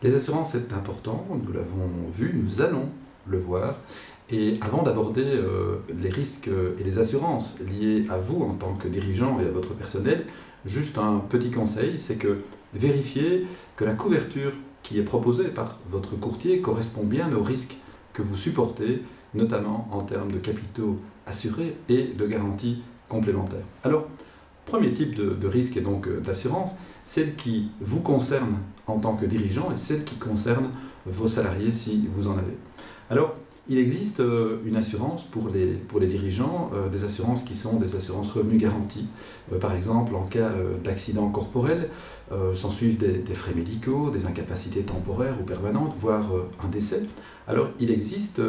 Les assurances, c'est important, nous l'avons vu, nous allons le voir. Et avant d'aborder les risques et les assurances liées à vous en tant que dirigeant et à votre personnel, juste un petit conseil, c'est que vérifiez que la couverture qui est proposée par votre courtier correspond bien aux risques que vous supportez, notamment en termes de capitaux assurés et de garanties complémentaires. Alors, premier type de risque et donc d'assurance, celle qui vous concerne en tant que dirigeant et celle qui concerne vos salariés si vous en avez. Alors, il existe une assurance pour les dirigeants, des assurances qui sont des assurances revenus garantis. Par exemple, en cas d'accident corporel, s'en suivent des frais médicaux, des incapacités temporaires ou permanentes, voire un décès. Alors, il existe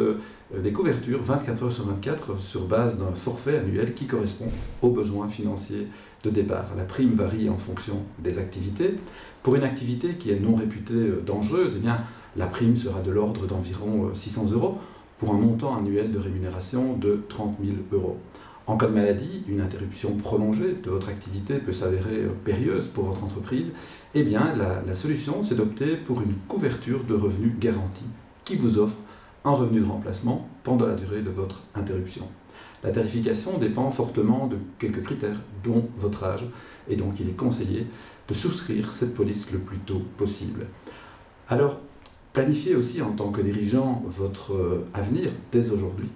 des couvertures 24 heures sur 24 sur base d'un forfait annuel qui correspond aux besoins financiers de départ. La prime varie en fonction des activités. Pour une activité qui est non réputée dangereuse, eh bien, la prime sera de l'ordre d'environ 600 € pour un montant annuel de rémunération de 30 000 €. En cas de maladie, une interruption prolongée de votre activité peut s'avérer périlleuse pour votre entreprise. Eh bien, la solution, c'est d'opter pour une couverture de revenus garantie qui vous offre un revenu de remplacement pendant la durée de votre interruption. La tarification dépend fortement de quelques critères, dont votre âge, et donc il est conseillé de souscrire cette police le plus tôt possible. Alors, planifiez aussi en tant que dirigeant votre avenir dès aujourd'hui.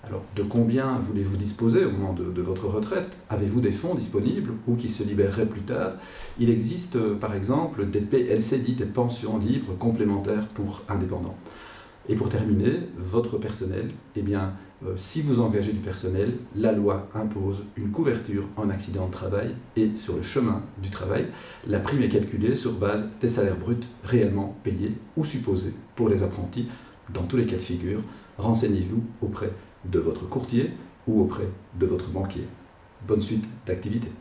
Alors, de combien voulez-vous disposer au moment de votre retraite? Avez-vous des fonds disponibles ou qui se libéreraient plus tard? Il existe par exemple des PLCD, des pensions libres complémentaires pour indépendants. Et pour terminer, votre personnel, eh bien, si vous engagez du personnel, la loi impose une couverture en accident de travail et sur le chemin du travail, la prime est calculée sur base des salaires bruts réellement payés ou supposés pour les apprentis. Dans tous les cas de figure, renseignez-vous auprès de votre courtier ou auprès de votre banquier. Bonne suite d'activité.